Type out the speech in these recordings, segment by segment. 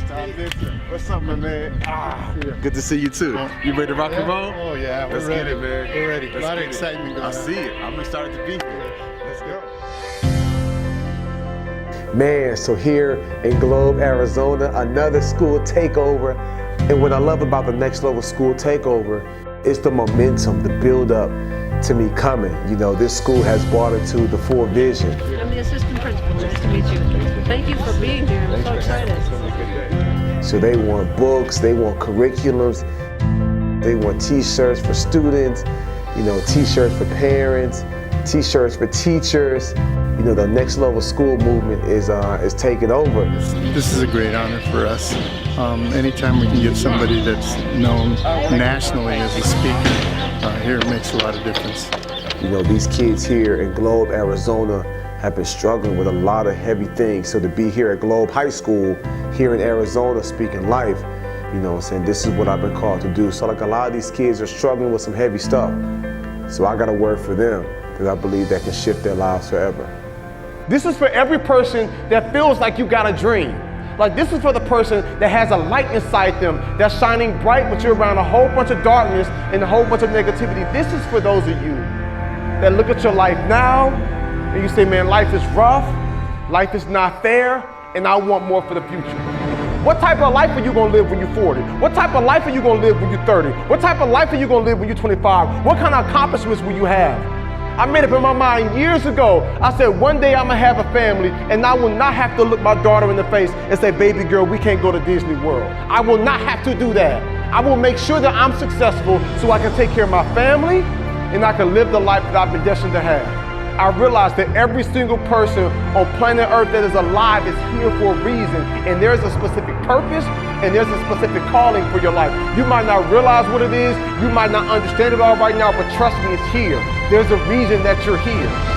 What's up, my man? Good to see you too. You ready to rock and roll? Oh yeah, Let's get it, man. We're ready. A lot of get it. excitement going on. I see it. I'm excited to be here. Let's go. Man, so here in Globe, Arizona, another school takeover. And what I love about the Next Level School Takeover is the momentum, the build up to me coming. You know, this school has brought it to the full vision. I'm the assistant principal. Nice to meet you. Thank you for being here. I'm so excited. So they want books, they want curriculums, they want t-shirts for students, you know, t-shirts for parents, t-shirts for teachers. You know, the Next Level School movement is taking over. This is a great honor for us. Anytime we can get somebody that's known nationally as a speaker, here it makes a lot of difference. You know, these kids here in Globe, Arizona have been struggling with a lot of heavy things. So to be here at Globe High School, here in Arizona, speaking life, you know what I'm saying, this is what I've been called to do. So like a lot of these kids are struggling with some heavy stuff. So I got a word for them that I believe that can shift their lives forever. This is for every person that feels like you got a dream. Like this is for the person that has a light inside them that's shining bright, but you're around a whole bunch of darkness and a whole bunch of negativity. This is for those of you that look at your life now and you say, man, life is rough, life is not fair, and I want more for the future. What type of life are you gonna live when you're 40? What type of life are you gonna live when you're 30? What type of life are you gonna live when you're 25? What kind of accomplishments will you have? I made up in my mind years ago, I said one day I'm gonna have a family and I will not have to look my daughter in the face and say, baby girl, we can't go to Disney World. I will not have to do that. I will make sure that I'm successful so I can take care of my family and I can live the life that I've been destined to have. I realized that every single person on planet Earth that is alive is here for a reason, and there's a specific purpose and there's a specific calling for your life. You might not realize what it is, you might not understand it all right now, but trust me, it's here. There's a reason that you're here.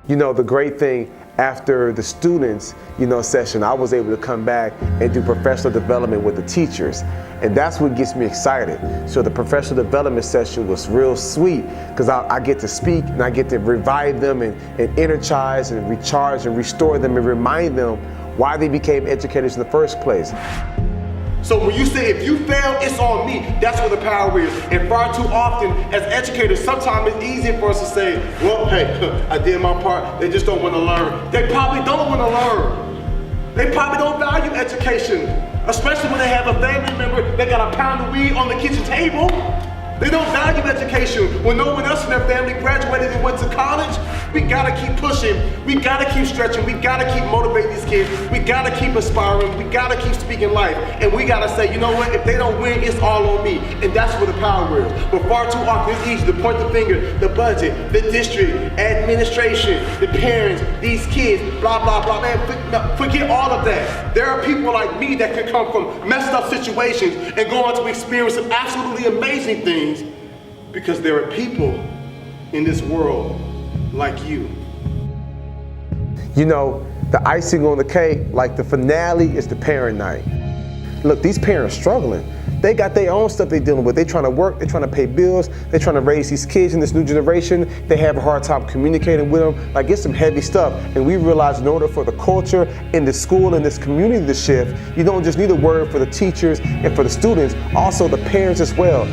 You know, the great thing after the students, you know, session, I was able to come back and do professional development with the teachers. And that's what gets me excited. So the professional development session was real sweet because I get to speak and I get to revive them and energize and recharge and restore them and remind them why they became educators in the first place. So when you say, if you fail, it's on me, that's where the power is. And far too often, as educators, sometimes it's easy for us to say, well, hey, I did my part, they just don't want to learn. They probably don't want to learn. They probably don't value education, especially when they have a family member that got a pound of weed on the kitchen table. They don't value education. When no one else in their family graduated and went to college, we gotta keep pushing, we gotta keep stretching, we gotta keep motivating these kids, we gotta keep aspiring, we gotta keep speaking life, and we gotta say, you know what, if they don't win, it's all on me, and that's where the power is. But far too often, it's easy to point the finger, the budget, the district, administration, the parents, these kids, blah, blah, blah. Man, forget all of that. There are people like me that can come from messed up situations and go on to experience some absolutely amazing things because there are people in this world like you. You know, the icing on the cake, like the finale, is the parent night. Look, these parents struggling. They got their own stuff they're dealing with. They're trying to work, they're trying to pay bills, they're trying to raise these kids in this new generation. They have a hard time communicating with them. Like, it's some heavy stuff. And we realize in order for the culture in the school and this community to shift, you don't just need a word for the teachers and for the students, also the parents as well.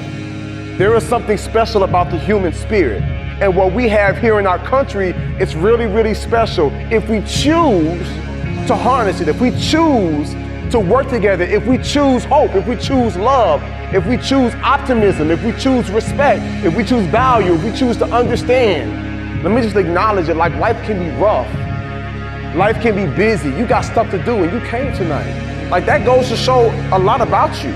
There is something special about the human spirit. And what we have here in our country, it's really, really special. If we choose to harness it, if we choose to work together, if we choose hope, if we choose love, if we choose optimism, if we choose respect, if we choose value, if we choose to understand. Let me just acknowledge it, like life can be rough. Life can be busy. You got stuff to do and you came tonight. Like that goes to show a lot about you.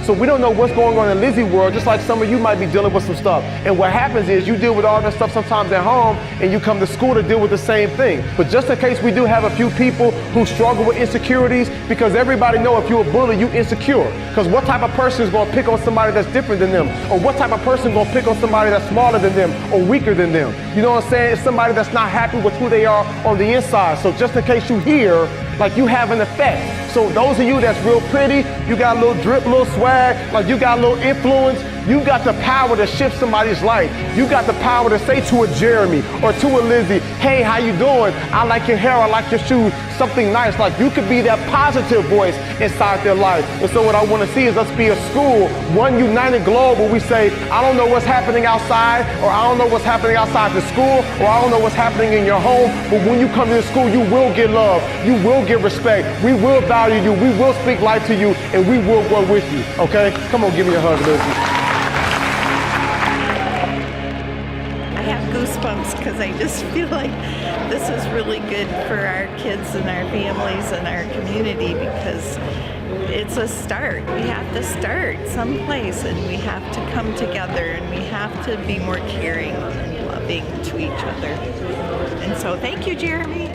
So we don't know what's going on in Lizzie's world, just like some of you might be dealing with some stuff. And what happens is you deal with all that stuff sometimes at home and you come to school to deal with the same thing. But just in case we do have a few people who struggle with insecurities, because everybody know if you're a bully, you insecure. Because what type of person is gonna pick on somebody that's different than them? Or what type of person is gonna pick on somebody that's smaller than them or weaker than them? You know what I'm saying? It's somebody that's not happy with who they are on the inside. So just in case you hear, like you have an effect. So those of you that's real pretty, you got a little drip, little swag, like you got a little influence, You got the power to shift somebody's life. You got the power to say to a Jeremy or to a Lizzie, hey, how you doing? I like your hair, I like your shoes, something nice. Like you could be that positive voice inside their life. And so what I want to see is us be a school, one united globe where we say, I don't know what's happening outside, or I don't know what's happening outside the school, or I don't know what's happening in your home, but when you come to the school, you will get love, you will get respect, we will value you, we will speak life to you, and we will work with you, okay? Come on, give me a hug, Lizzie. I have goosebumps because I just feel like this is really good for our kids and our families and our community, because it's a start. We have to start someplace, and we have to come together, and we have to be more caring and loving to each other. And so thank you, Jeremy.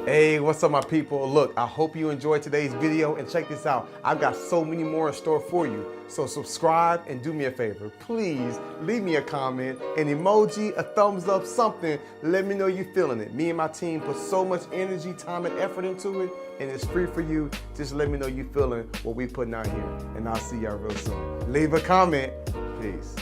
Hey, what's up my people? Look, I hope you enjoyed today's video, and check this out. I've got so many more in store for you. So subscribe and do me a favor. Please leave me a comment, an emoji, a thumbs up, something. Let me know you're feeling it. Me and my team put so much energy, time, and effort into it, and it's free for you. Just let me know you're feeling what we're putting out here, and I'll see y'all real soon. Leave a comment. Peace.